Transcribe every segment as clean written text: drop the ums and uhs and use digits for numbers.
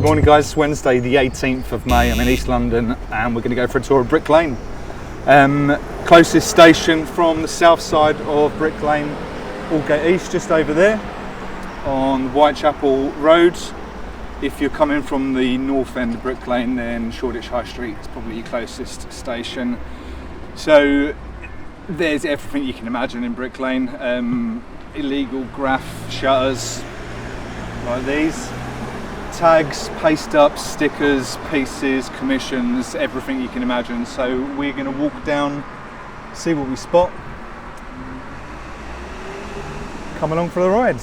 Good morning guys, it's Wednesday the 18th of May. I'm in East London and we're going to go for a tour of Brick Lane. Closest station from the south side of Brick Lane, Aldgate East, just over there on Whitechapel Road. If you're coming from the north end of Brick Lane, then Shoreditch High Street is probably your closest station. So there's everything you can imagine in Brick Lane. Illegal graff shutters like these, tags, paste ups, stickers, pieces, commissions, everything you can imagine. So we're going to walk down, see what we spot. Come along for the ride.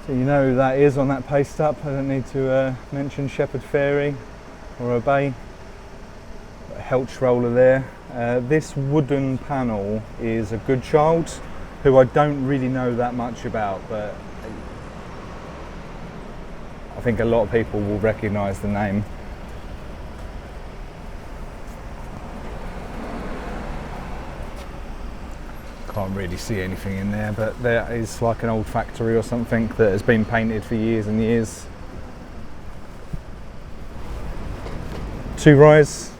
So you know who that is on that paste up. I don't need to mention Shepherd Ferry or Obey. Got a Helch roller there. This wooden panel is a good child who I don't really know that much about, but I think a lot of people will recognise the name. Can't really see anything in there, but there is like an old factory or something that has been painted for years and years. Two rise.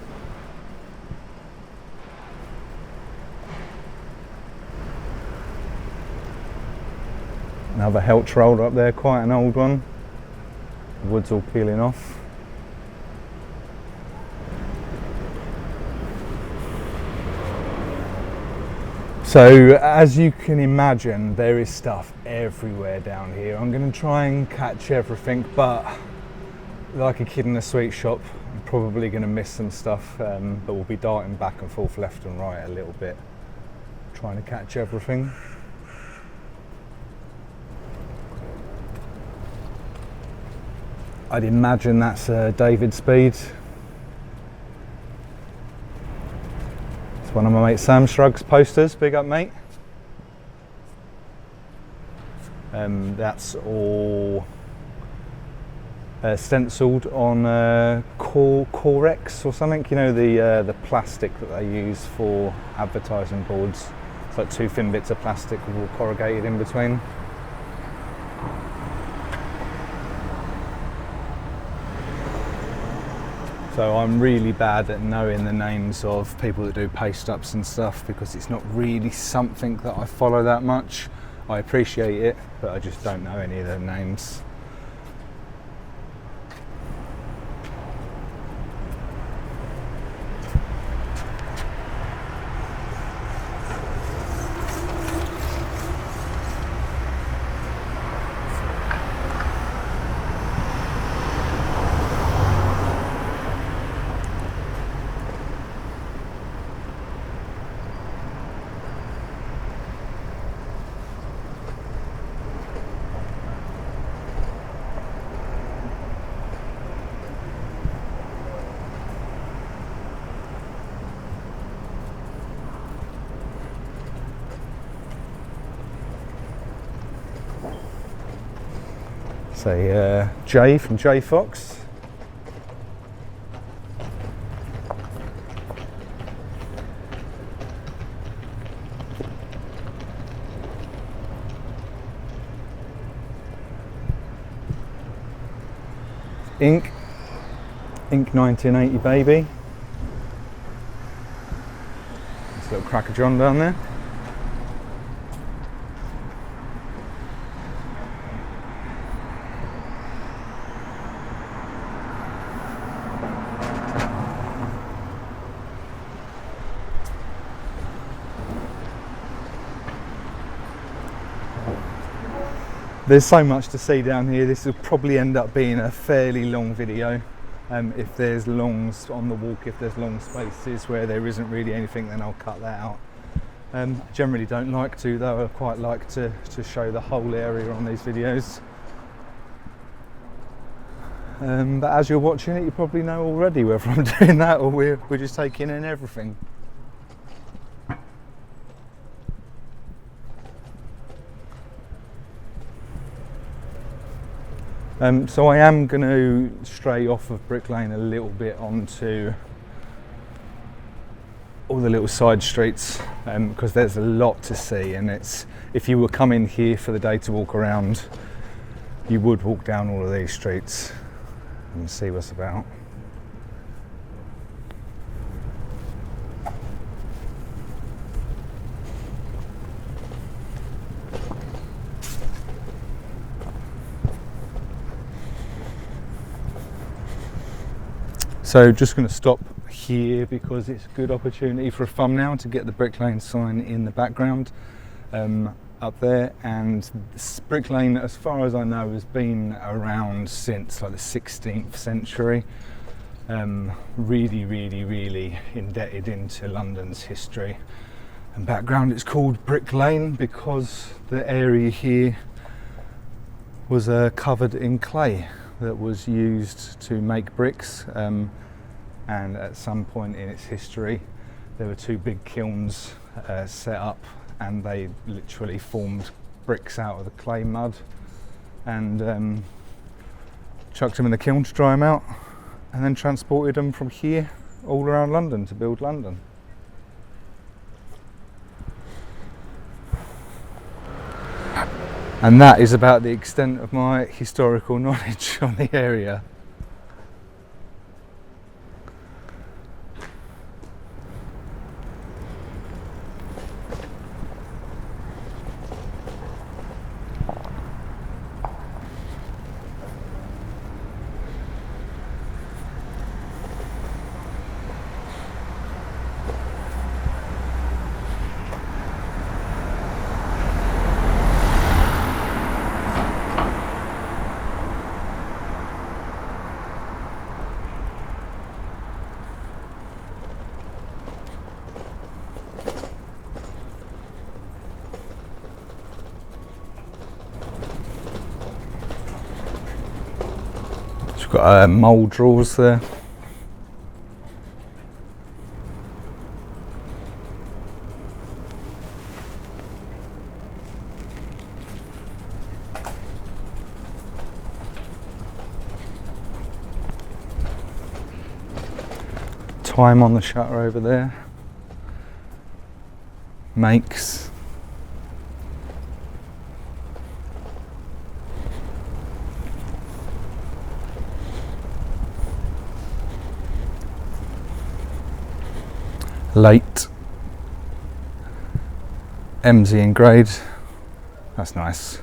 Another Helch roller up there, quite an old one. The wood's all peeling off. So as you can imagine, there is stuff everywhere down here. I'm going to try and catch everything, but like a kid in a sweet shop, I'm probably going to miss some stuff, but we'll be darting back and forth left and right a little bit, trying to catch everything. I'd imagine that's David Speed. One of my mate Sam Shrugg's posters, big up mate. That's all stenciled on Corex or something, you know, the plastic that they use for advertising boards. It's like two thin bits of plastic all corrugated in between. So I'm really bad at knowing the names of people that do paste ups and stuff, because it's not really something that I follow that much. I appreciate it, but I just don't know any of their names. Say Jay from J Fox. Ink 1980 baby. This little Cracker John down there. There's so much to see down here. This will probably end up being a fairly long video. If there's longs on the walk, if there's long spaces where there isn't really anything, then I'll cut that out. Generally don't like to, though. I quite like to show the whole area on these videos. But as you're watching it, you probably know already whether I'm doing that or we're just taking in everything. So I am going to stray off of Brick Lane a little bit onto all the little side streets, because there's a lot to see, and if you were coming here for the day to walk around, you would walk down all of these streets and see what's about. So just going to stop here because it's a good opportunity for a thumbnail to get the Brick Lane sign in the background up there. And Brick Lane, as far as I know, has been around since like the 16th century. Really, really, really indebted into London's history and background. It's called Brick Lane because the area here was covered in clay that was used to make bricks, and at some point in its history there were two big kilns set up, and they literally formed bricks out of the clay mud and chucked them in the kiln to dry them out, and then transported them from here all around London to build London. And that is about the extent of my historical knowledge on the area. Got mould drawers there. Time on the shutter over there. Makes. Late. MZ in grade. That's nice.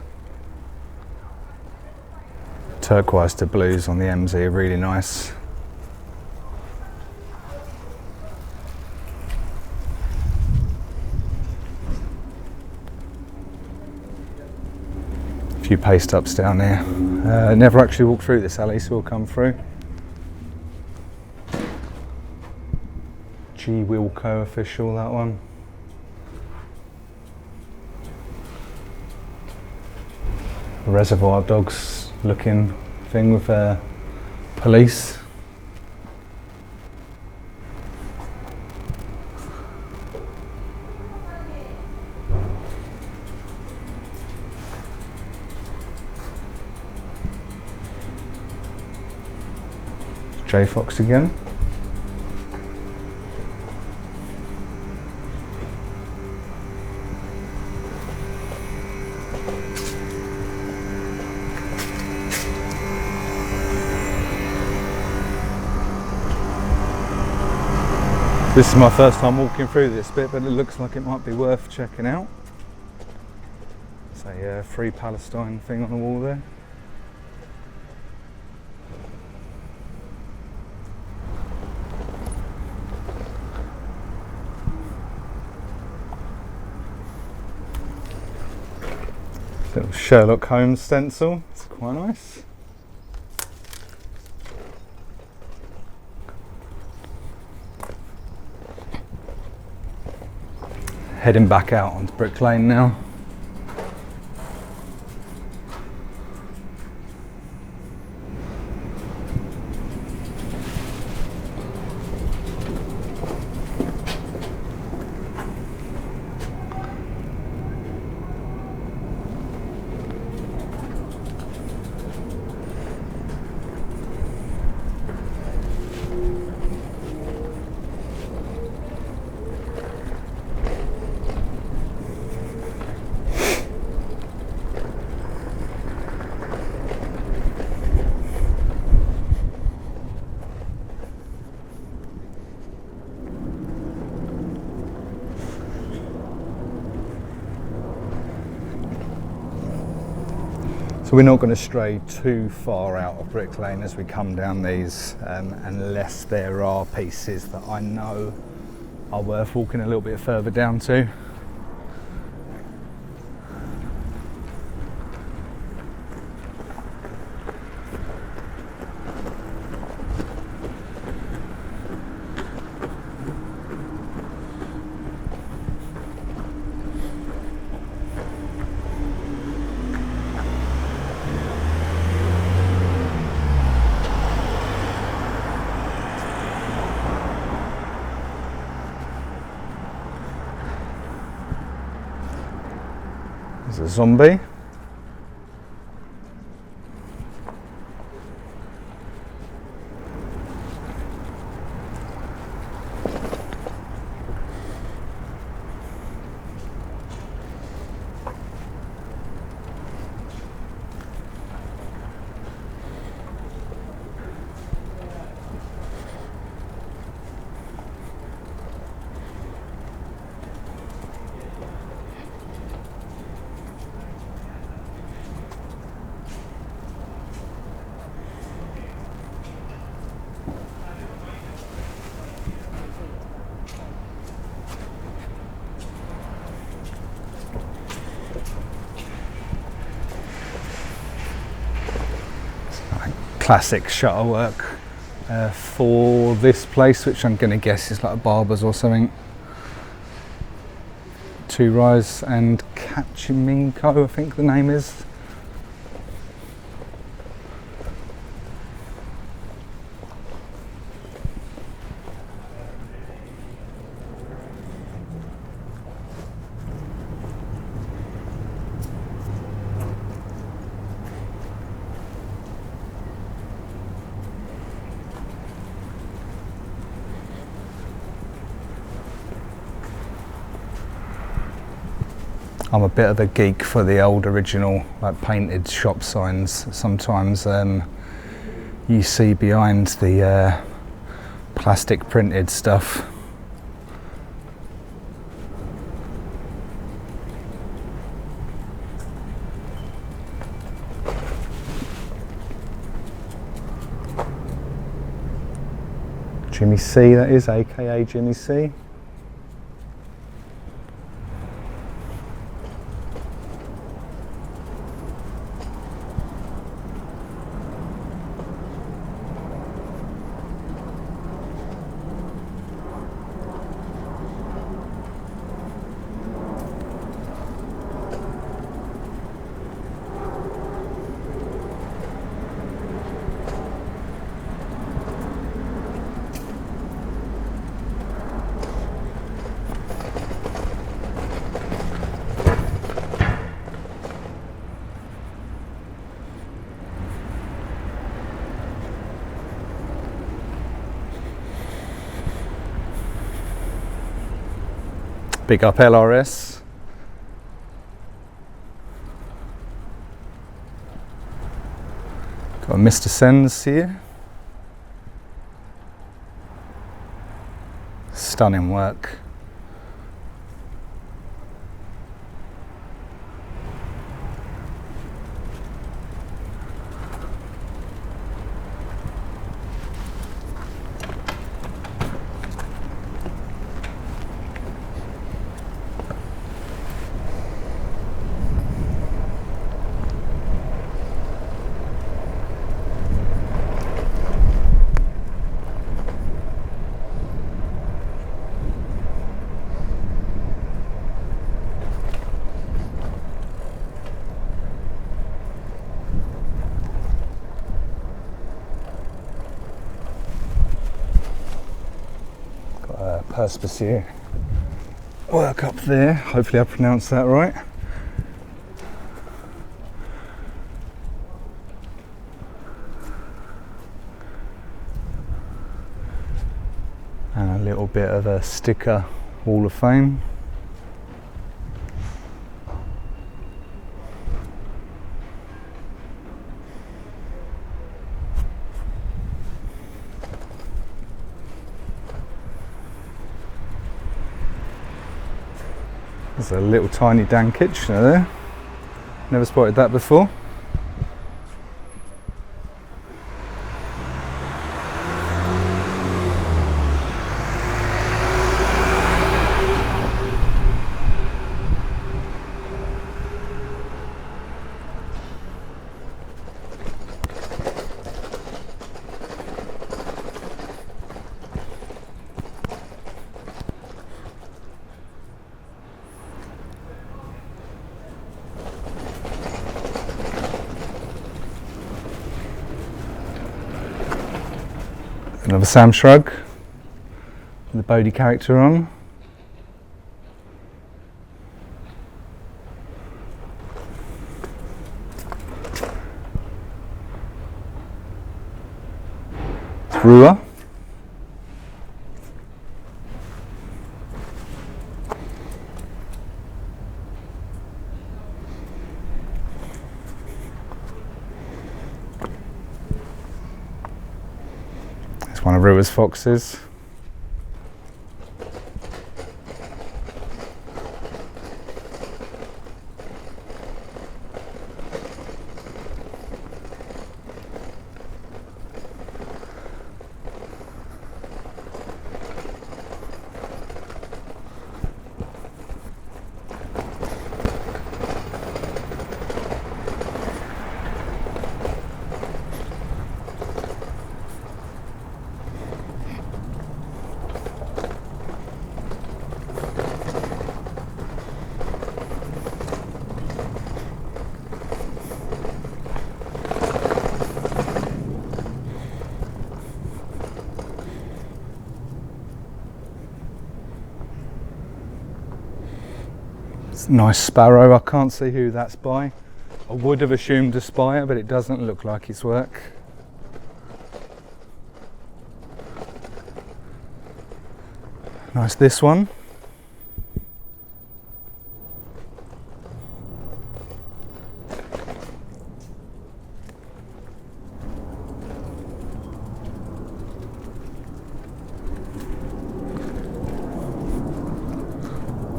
Turquoise to blues on the MZ are really nice. A few paste ups down there. Never actually walked through this alley, so we'll come through. G Wilco official, that one. Reservoir Dogs looking thing with police. J Fox again. This is my first time walking through this bit, but it looks like it might be worth checking out. It's a Free Palestine thing on the wall there. Little Sherlock Holmes stencil, it's quite nice. Heading back out onto Brick Lane now. So we're not going to stray too far out of Brick Lane as we come down these, unless there are pieces that I know are worth walking a little bit further down to. There's a zombie. Classic shutter work for this place, which I'm going to guess is like a barber's or something. Two Rise and Kachiminko, I think the name is. I'm a bit of a geek for the old original like painted shop signs. Sometimes you see behind the plastic printed stuff. Jimmy C, that is, aka Jimmy C. Big up LRS. Got a Mr. Sens here. Stunning work. Perspicacy work up there, hopefully I pronounced that right. And a little bit of a sticker Wall of Fame. There's a little tiny Dan Kitchener there. Never spotted that before. Another Sam Shrug with the Bodhi character on. It's Rua. It's one of Rua's foxes. Nice sparrow. I can't see who that's by. I would have assumed a spire, but it doesn't look like his work. Nice this one.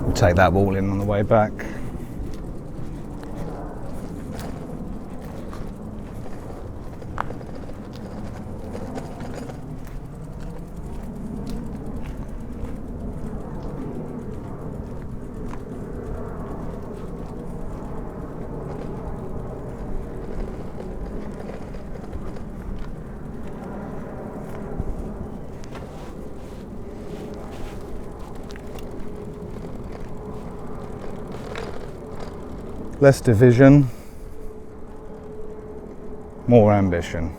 We'll take that ball in on the way back. Less division, more ambition,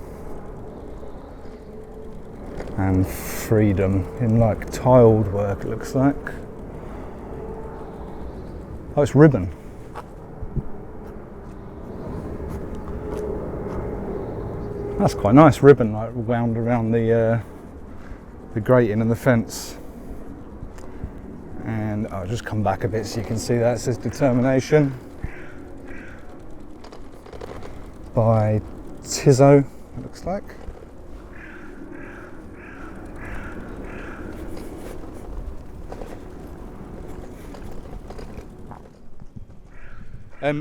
and freedom in like tiled work, it looks like. Oh, it's ribbon. That's quite nice, ribbon like wound around the grating and the fence. And I'll just come back a bit so you can see that. It says determination. By Tizzo, it looks like.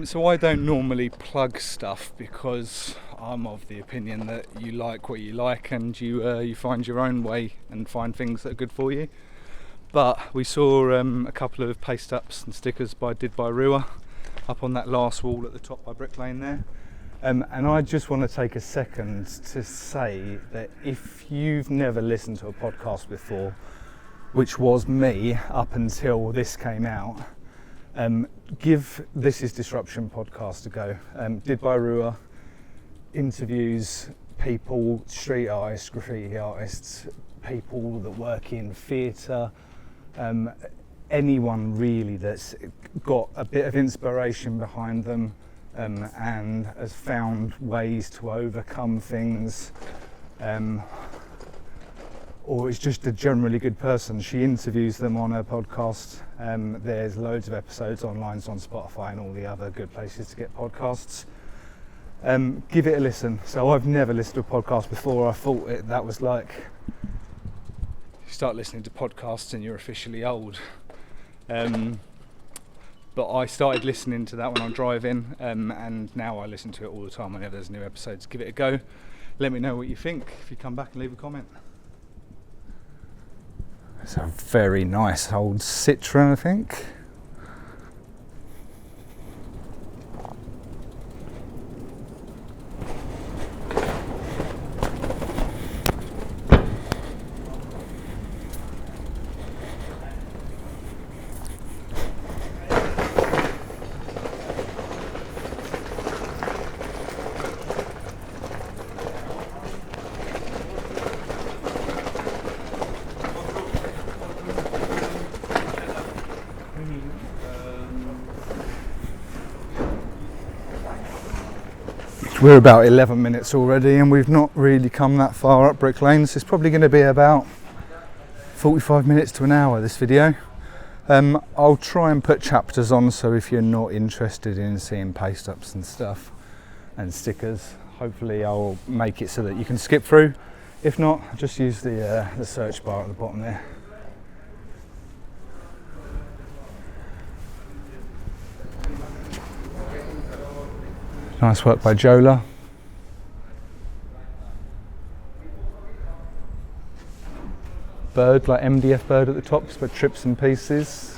So I don't normally plug stuff because I'm of the opinion that you like what you like and you find your own way and find things that are good for you. But we saw a couple of paste ups and stickers did by Rua up on that last wall at the top by Brick Lane there. And I just want to take a second to say that if you've never listened to a podcast before, which was me up until this came out, give This Is Disruption podcast a go. Did by Rua, interviews people, street artists, graffiti artists, people that work in theatre, anyone really that's got a bit of inspiration behind them. And has found ways to overcome things, or is just a generally good person. She interviews them on her podcast. There's loads of episodes online, it's on Spotify and all the other good places to get podcasts. Give it a listen. So I've never listened to a podcast before. I thought that was like, you start listening to podcasts and you're officially old. But I started listening to that when I'm driving, and now I listen to it all the time whenever there's new episodes. Give it a go. Let me know what you think if you come back and leave a comment. It's a very nice old Citroen, I think. We're about 11 minutes already and we've not really come that far up Brick Lane, so it's probably going to be about 45 minutes to an hour, this video. I'll try and put chapters on, so if you're not interested in seeing paste ups and stuff and stickers, hopefully I'll make it so that you can skip through. If not, just use the search bar at the bottom there. Nice work by Jola. Bird, like MDF bird at the top, but trips and pieces.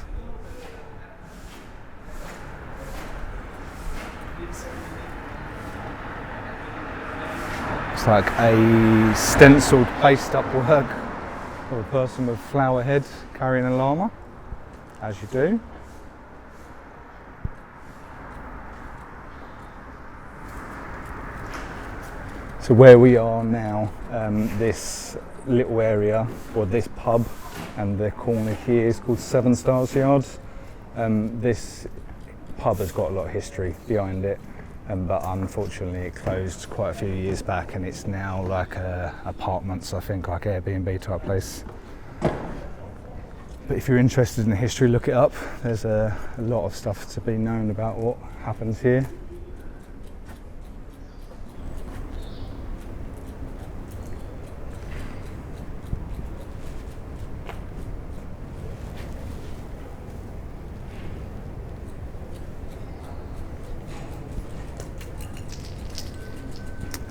It's like a stenciled paste up work of a person with flower head carrying a llama, as you do. So where we are now, this little area, or this pub, and the corner here is called Seven Stars Yard. This pub has got a lot of history behind it, but unfortunately it closed quite a few years back, and it's now like apartments, I think, like Airbnb type place. But if you're interested in the history, look it up. There's a lot of stuff to be known about what happens here.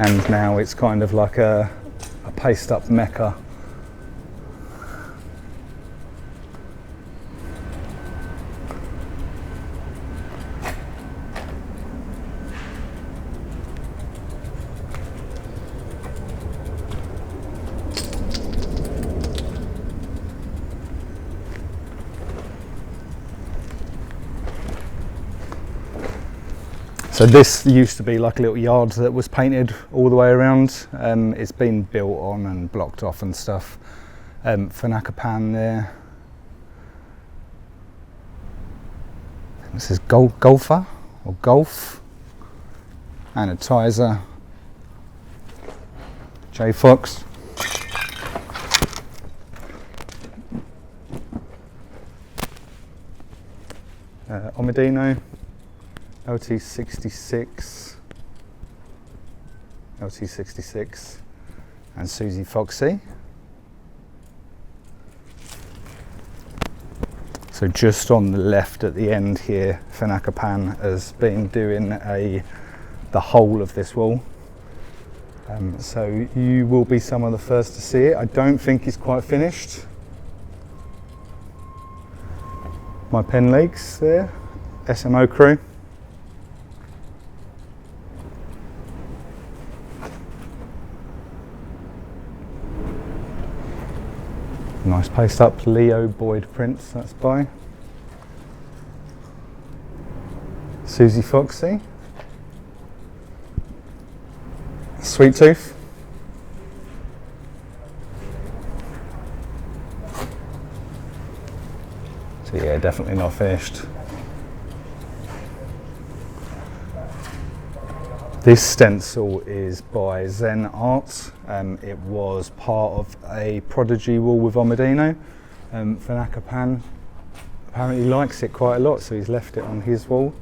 And now it's kind of like a paste up mecca. So this used to be like a little yard that was painted all the way around. It's been built on and blocked off and stuff. Fanakapan there. This is golfer or golf. Anatizer. J Fox. Omedino. LT66, and Susie Foxy. So just on the left at the end here, Fanakapan has been doing the whole of this wall. So you will be some of the first to see it. I don't think it's quite finished. My pen leaks there, SMO crew. Nice paste up, Leo Boyd prints, that's by Susie Foxy. Sweet Tooth. So yeah, definitely not finished. This stencil is by Zen Arts. It was part of a Prodigy wall with Omedino. Fanakapan apparently likes it quite a lot, so he's left it on his wall.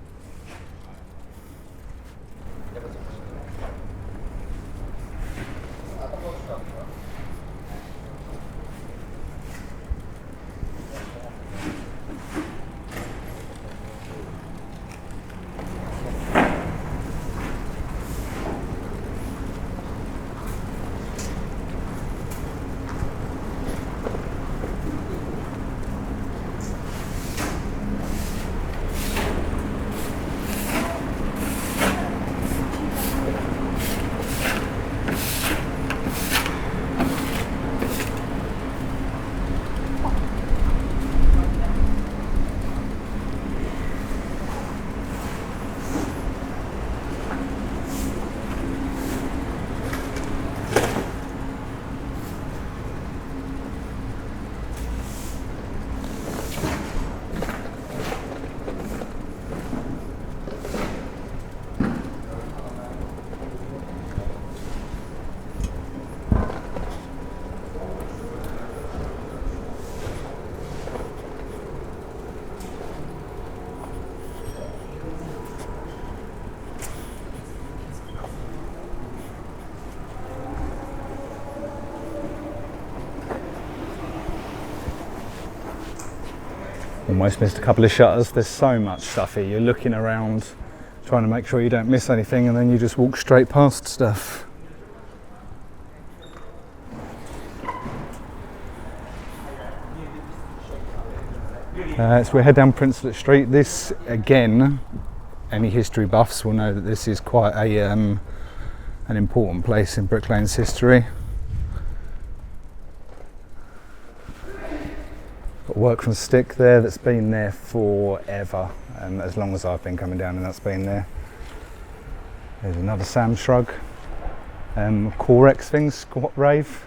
Almost missed a couple of shutters. There's so much stuff here. You're looking around, trying to make sure you don't miss anything, and then you just walk straight past stuff. So we head down Princelet Street. This, again, any history buffs will know that this is quite a an important place in Brick Lane's history. Got work from stick there that's been there forever, as long as I've been coming down, and that's been there. There's another Sam Shrug, Corex thing, squat rave.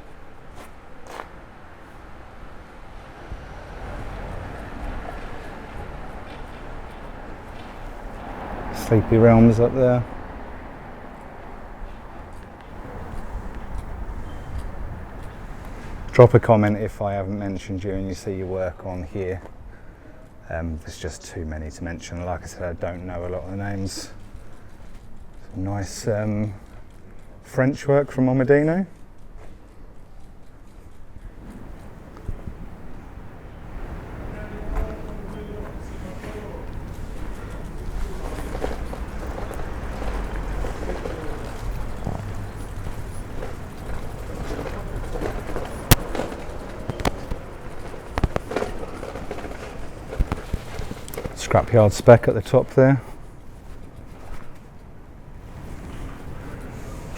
Sleepy Realms up there. Drop a comment if I haven't mentioned you and you see your work on here. There's just too many to mention. Like I said, I don't know a lot of the names. Some nice French work from Omedino. Scrapyard spec at the top there,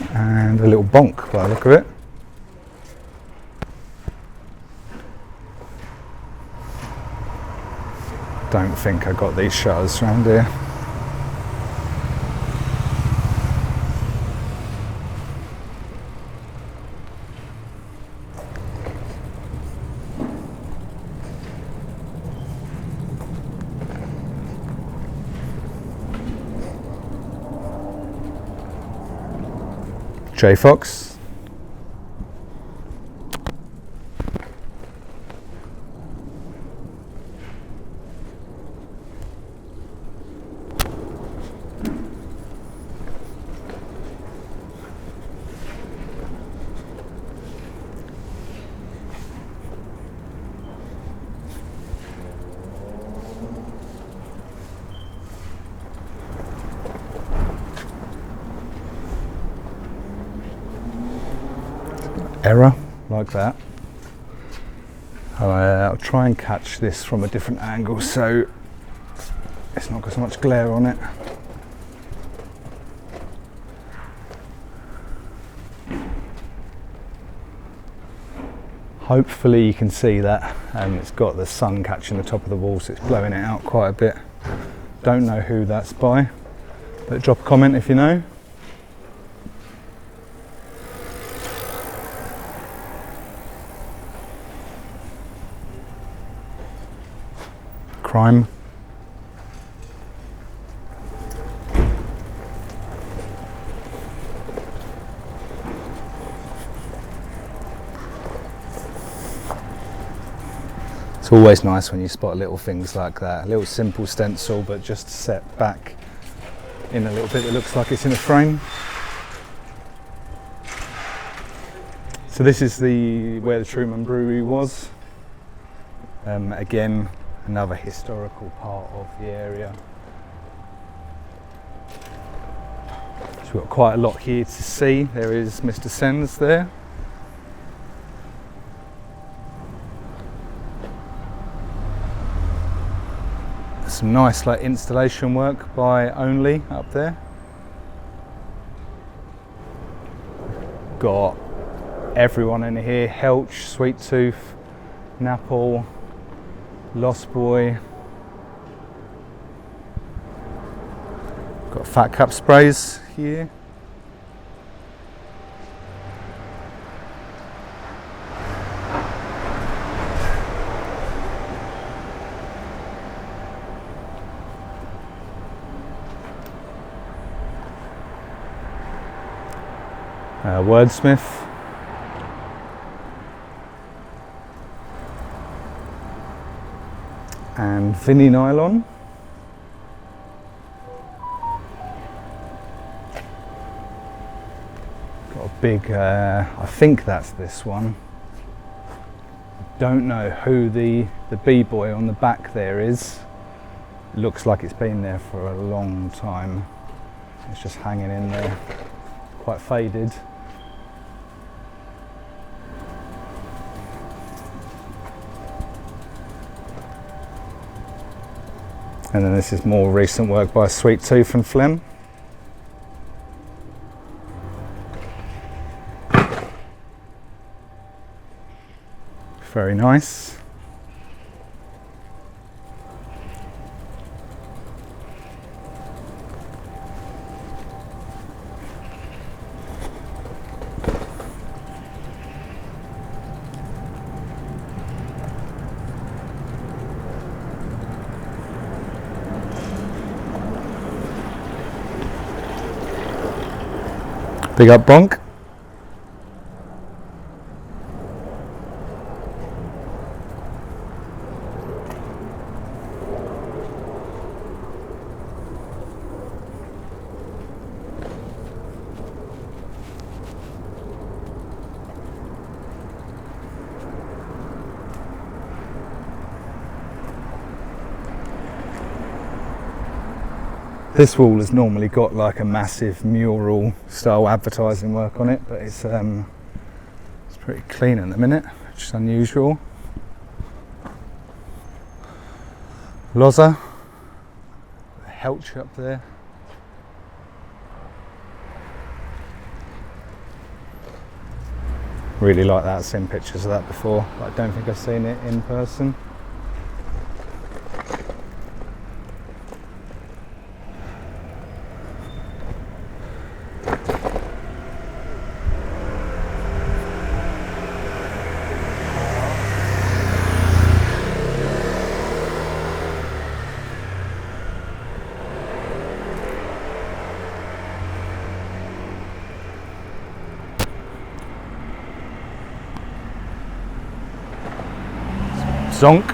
and a little bonk by the look of it. Don't think I got these shutters around here. J Fox. Error, like that. I'll try and catch this from a different angle so it's not got so much glare on it. Hopefully you can see that. It's got the sun catching the top of the wall, so it's blowing it out quite a bit. Don't know who that's by, but drop a comment if you know. Crime. It's always nice when you spot little things like that. A little simple stencil, but just set back in a little bit that looks like it's in a frame. So this is where the Truman Brewery was. Again, another historical part of the area. So we've got quite a lot here to see. There is Mr. Sen's there. Some nice installation work by Only up there. Got everyone in here: Helch, Sweet Tooth, Napple, Lost Boy. Got Fat Cap sprays here. Wordsmith. And Vinny Nylon. Got a big, I think that's this one. don't know who the b-boy on the back there is. It looks like it's been there for a long time. It's just hanging in there, quite faded. And then this is more recent work by Sweet Tooth and Phlegm. Very nice. Big up Bonk. This wall has normally got like a massive mural style advertising work on it, but it's pretty clean at the minute, which is unusual. Loza, Helch up there. Really like that, I've seen pictures of that before, but I don't think I've seen it in person. Zonk.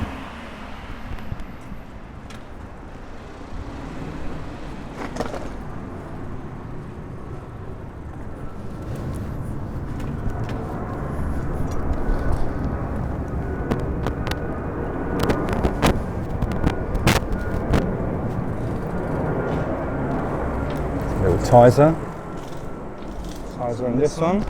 Little Tizer in this one.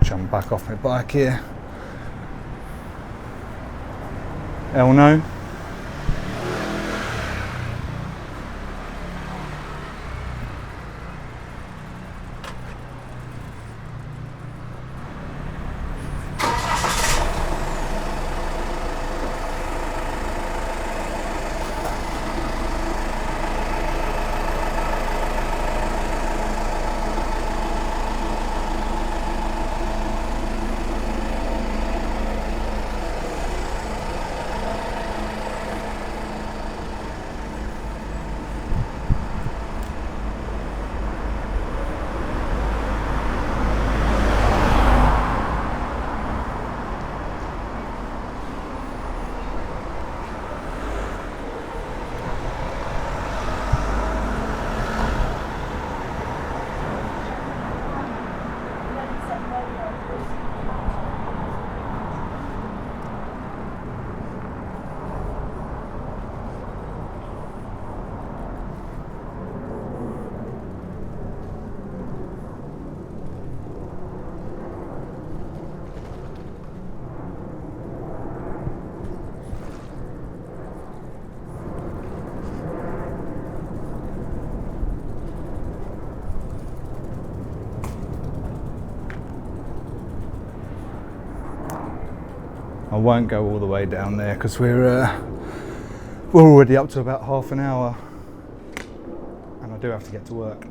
Jump back off my bike here. Hell no. I won't go all the way down there because we're already up to about half an hour and I do have to get to work.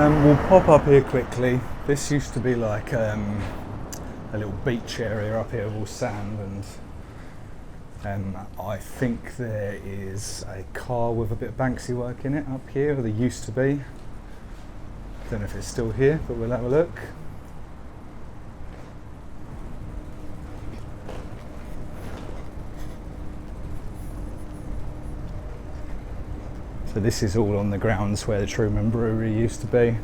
We'll pop up here quickly. This used to be like a little beach area up here with all sand, and I think there is a car with a bit of Banksy work in it up here, or there used to be. Don't know if it's still here, but we'll have a look. So this is all on the grounds where the Truman Brewery used to be.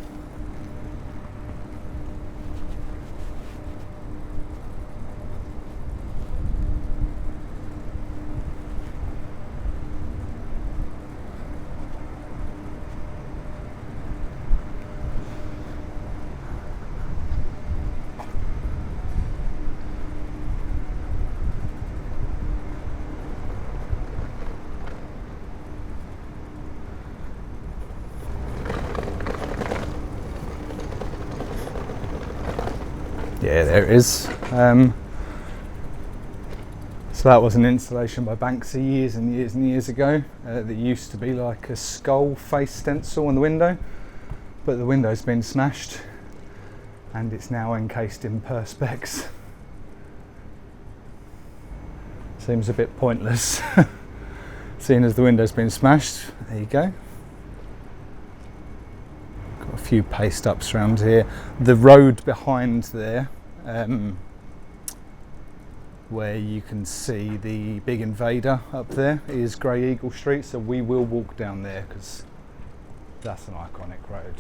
Yeah, there it is. So that was an installation by Banksy years and years and years ago. That used to be like a skull face stencil on the window, but the window's been smashed and it's now encased in perspex. Seems a bit pointless, seeing as the window's been smashed. There you go. Got a few paste ups around here. The road behind there, where you can see the big invader up there, is Grey Eagle Street, so we will walk down there because that's an iconic road.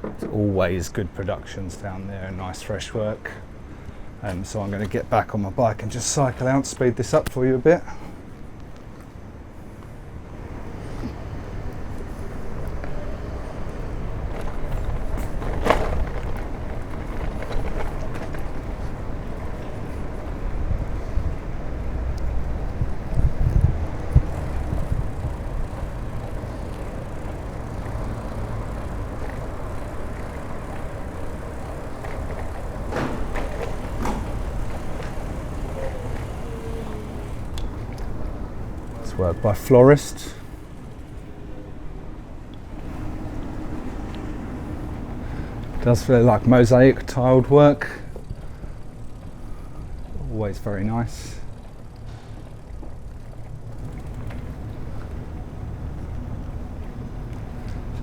It's always good productions down there and nice fresh work. So I'm going to get back on my bike and just cycle out, speed this up for you a bit. Work by Florist. Does feel like mosaic tiled work. Always very nice.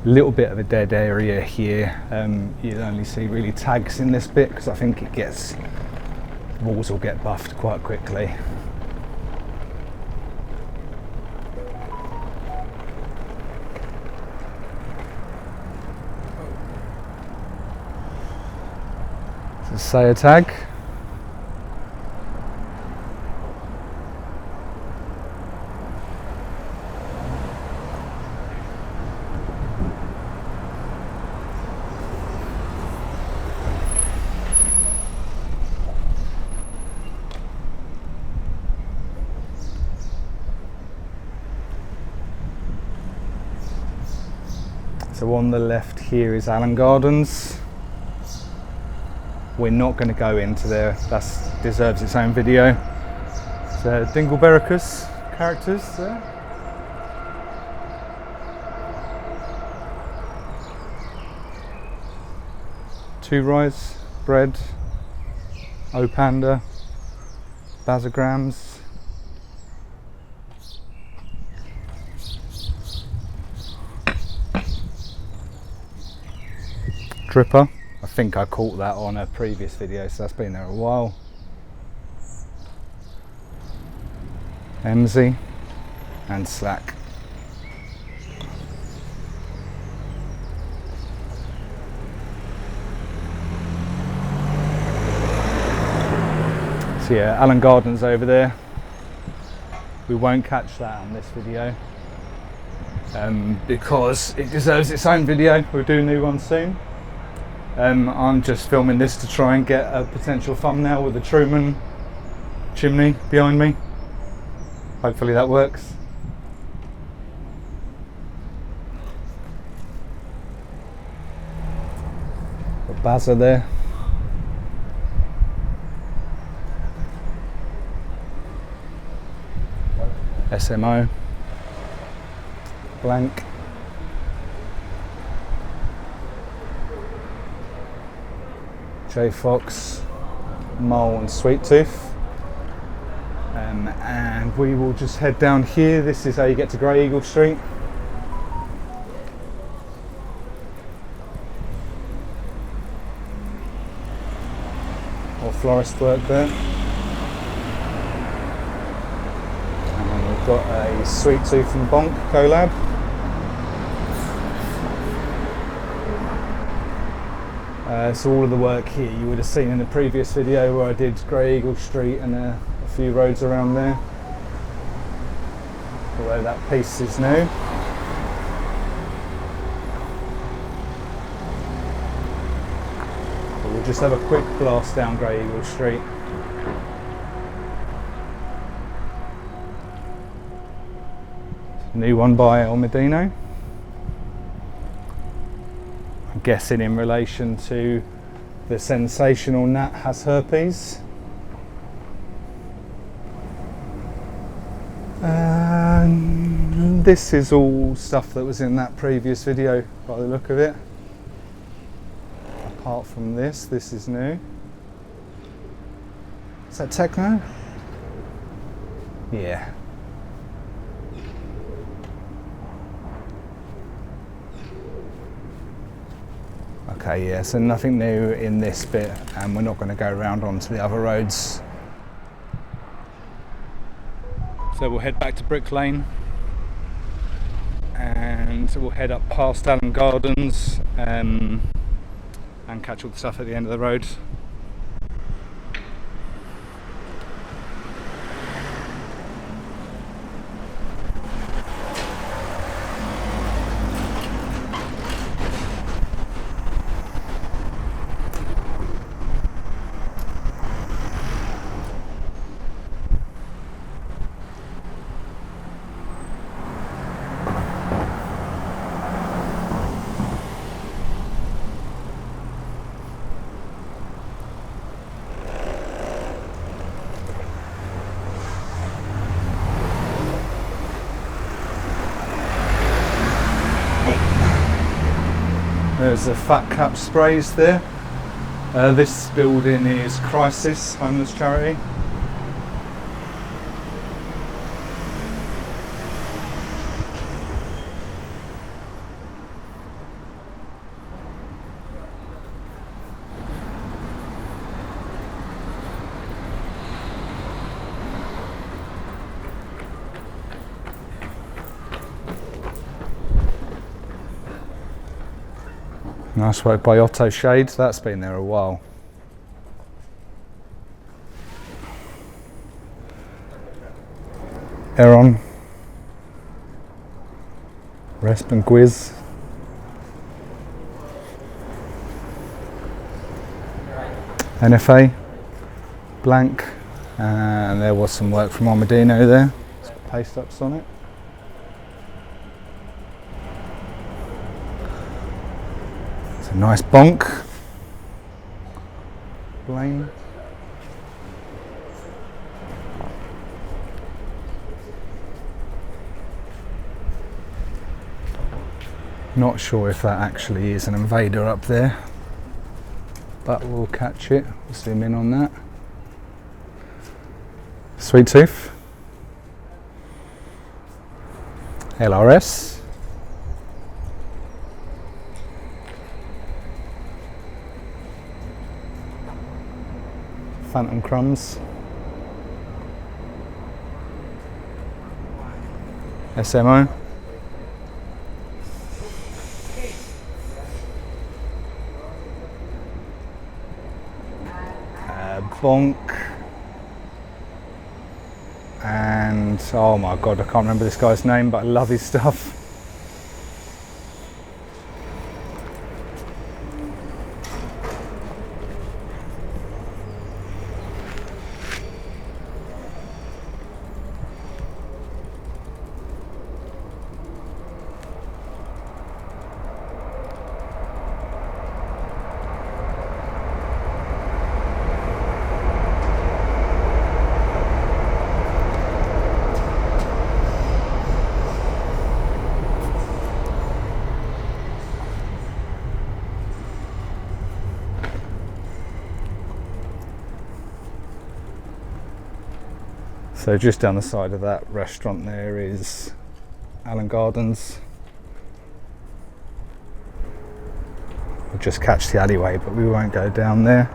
A little bit of a dead area here. You'll only see really tags in this bit because I think walls will get buffed quite quickly. Say a tag. So on the left here is Allen Gardens. We're not going to go into there, that deserves its own video. So Dingleberricus characters there. Two Rise, Bread, O Panda, Bazagrams. Dripper. I think I caught that on a previous video, so that's been there a while. MZ and Slack. So yeah, Allen Gardens over there. We won't catch that on this video because it deserves its own video. We'll do a new one soon. I'm just filming this to try and get a potential thumbnail with the Truman chimney behind me. Hopefully that works. Got Baza there. SMO. Blank. J Fox, Mole and Sweet Tooth. And we will just head down here. This is how you get to Grey Eagle Street. Or florist work there. And then we've got a Sweet Tooth and Bonk collab. So all of the work here you would have seen in the previous video where I did Grey Eagle Street and a few roads around there. Although that piece is new. But we'll just have a quick blast down Grey Eagle Street. New one by El Medino. I'm guessing in relation to the sensational Nat has herpes. And this is all stuff that was in that previous video by the look of it. Apart from this is new. Is that techno? Yeah. Okay, yeah, so nothing new in this bit, and we're not going to go around onto the other roads. So we'll head back to Brick Lane and we'll head up past Allen Gardens and catch all the stuff at the end of the road. There's the Fat Cap sprays there. This building is Crisis, homeless charity. Nice work by Otto Shades, that's been there a while. Aeron, Resp and Gwiz. NFA, Blank, and there was some work from Armadino there. Some paste ups on it. It's a nice bonk. Blaine. Not sure if that actually is an invader up there, but we'll catch it. We'll zoom in on that. Sweet Tooth. LRS. Phantom Crumbs. SMO. Bonk. And oh my god, I can't remember this guy's name, but I love his stuff. So just down the side of that restaurant there is Allen Gardens. We'll just catch the alleyway, but we won't go down there.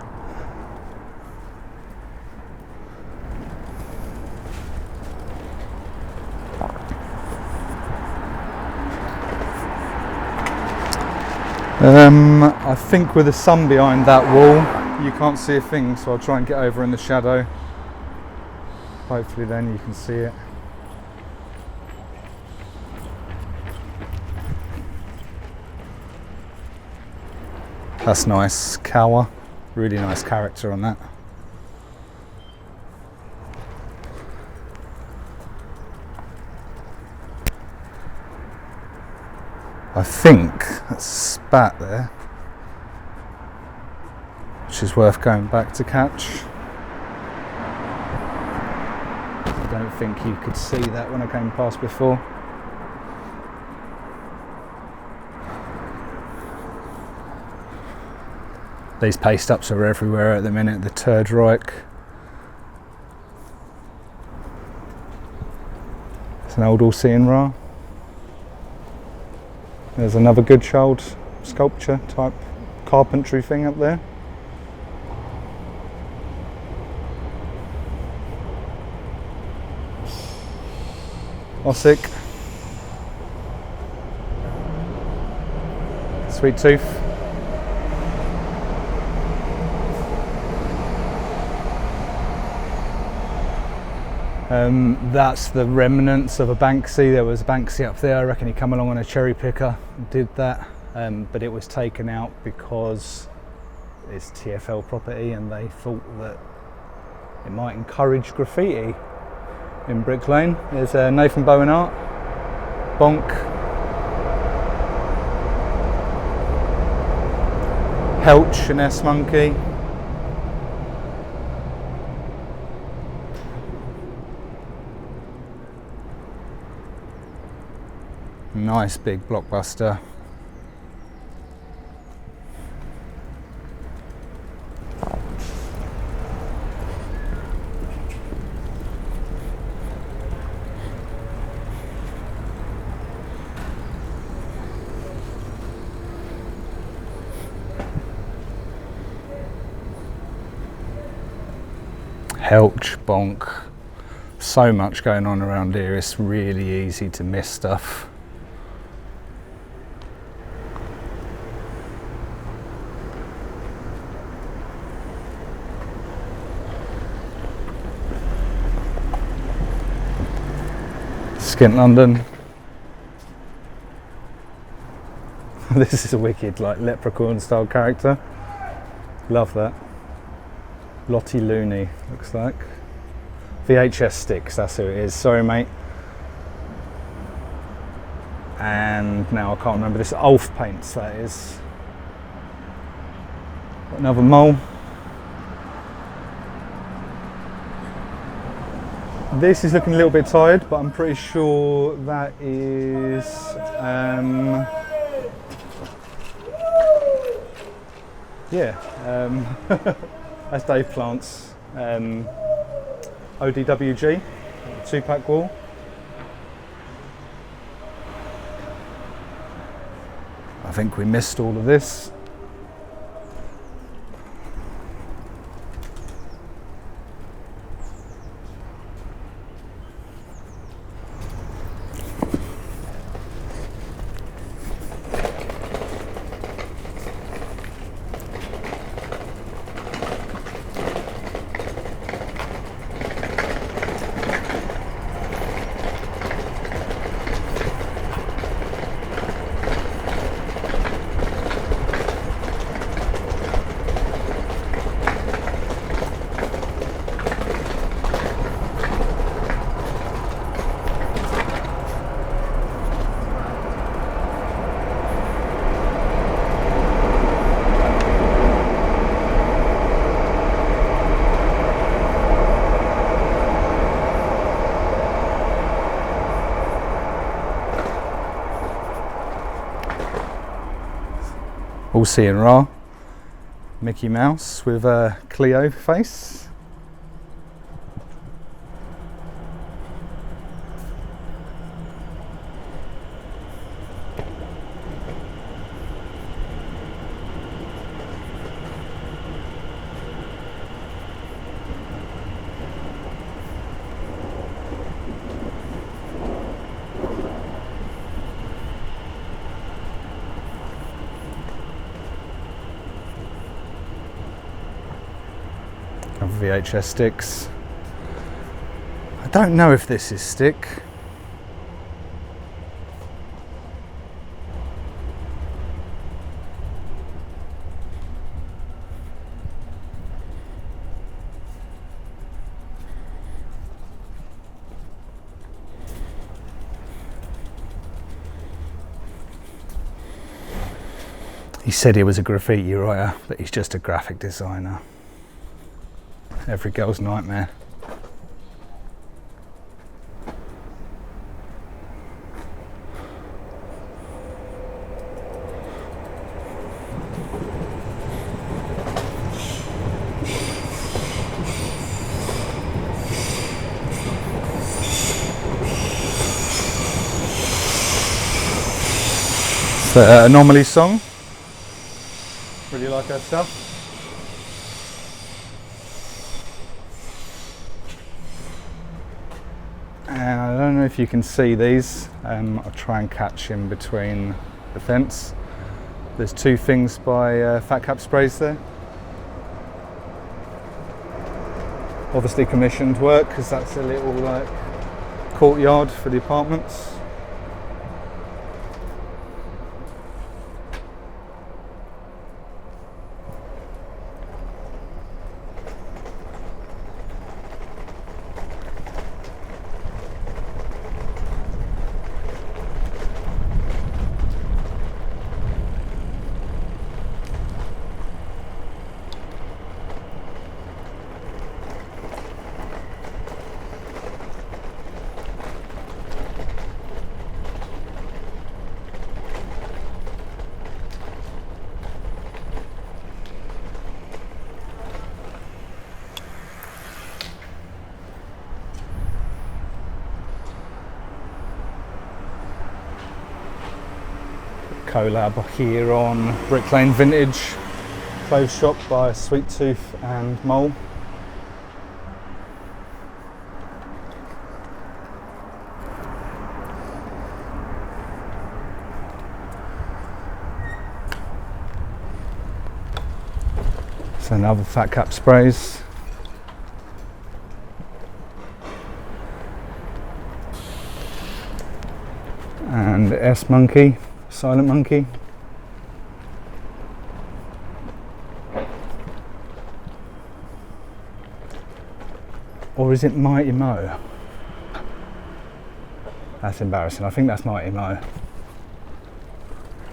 I think with the sun behind that wall you can't see a thing, so I'll try and get over in the shadow. Hopefully then you can see it. That's nice, Kawa. Really nice character on that. I think that's spat there, which is worth going back to catch. I don't think you could see that when I came past before. These paste ups are everywhere at the minute, the Third Reich. It's an old all-seeing Ra. There's another good child sculpture type carpentry thing up there. Ossic. Sweet Tooth. That's the remnants of a Banksy. There was a Banksy up there. I reckon he come along on a cherry picker and did that, but it was taken out because it's TfL property and they thought that it might encourage graffiti in Brick Lane. There's Nathan Bowen art, Bonk, Helch and S Monkey. Nice big blockbuster. Helch, Bonk. So much going on around here, it's really easy to miss stuff. Skint London. This is a wicked, like, leprechaun style character. Love that. Lottie Looney, looks like. VHS sticks, that's who it is. Sorry, mate. And now I can't remember this. Ulf paints, that is. Another mole. This is looking a little bit tired, but I'm pretty sure that is that's Dave Plant's ODWG 2-pack wall. I think we missed all of this. All seeing Ra, Mickey Mouse with a Cleo face. VHS sticks. I don't know if this is stick. He said he was a graffiti writer, but he's just a graphic designer. Every girl's nightmare. It's the Anomaly song. Really like her stuff. And I don't know if you can see these. I'll try and catch him between the fence. There's two things by Fat Cap Sprays there. Obviously commissioned work, because that's a little like courtyard for the apartments. Collab here on Brick Lane Vintage Clothes Shop by Sweet Tooth and Mole. So another Fat Cap Sprays. And S Monkey. Silent Monkey. Or is it Mighty Mo? That's embarrassing. I think that's Mighty Mo.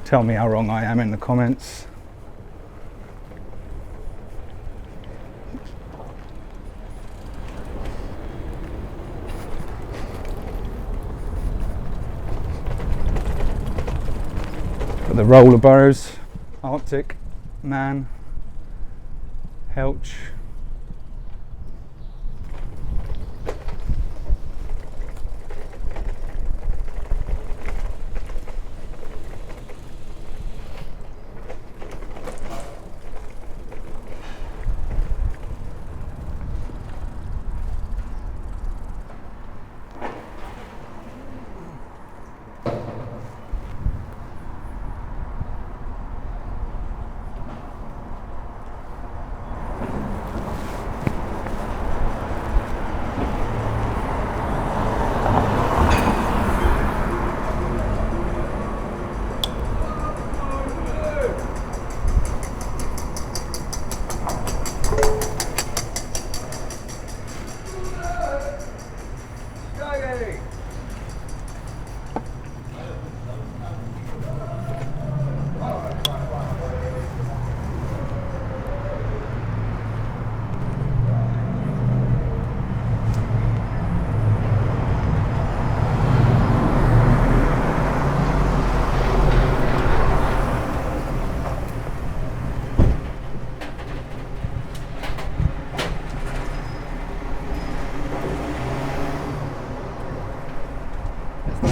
Tell me how wrong I am in the comments. The Roller Burrows, Arctic, Man, Helch.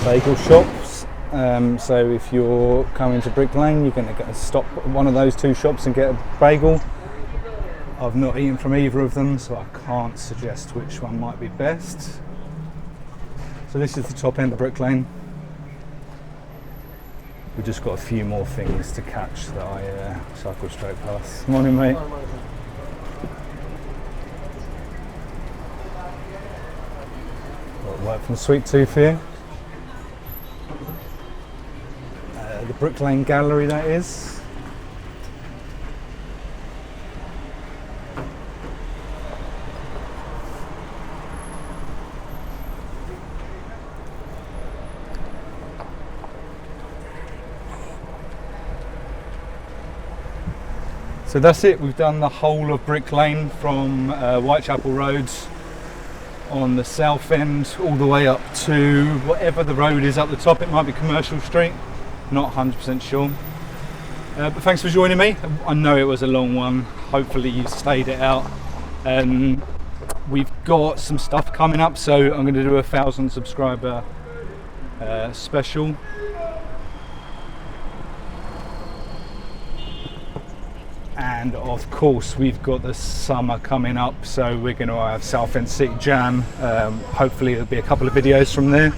Bagel shops, so if you're coming to Brick Lane, you're going to stop at one of those two shops and get a bagel. I've not eaten from either of them, so I can't suggest which one might be best. So this is the top end of Brick Lane. We've just got a few more things to catch that I cycle straight past. Morning, mate. Got work from Sweet Tooth here. The Brick Lane Gallery, that is. So that's it, we've done the whole of Brick Lane from Whitechapel Road on the south end all the way up to whatever the road is up the top. It might be Commercial Street, not 100% sure. But thanks for joining me. I know it was a long one, hopefully you stayed it out. We've got some stuff coming up, so I'm going to do a 1,000 subscriber special. And of course we've got the summer coming up, so we're going to have Southend City Jam. Hopefully there'll be a couple of videos from there.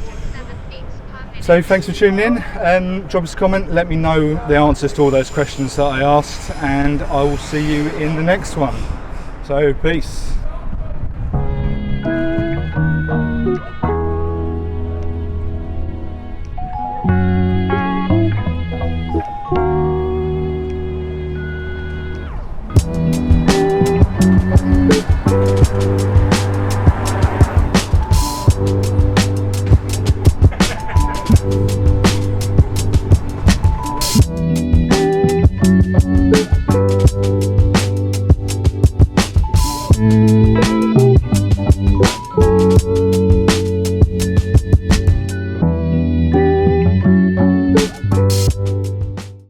So thanks for tuning in. Drop us a comment, let me know the answers to all those questions that I asked, and I will see you in the next one. So peace.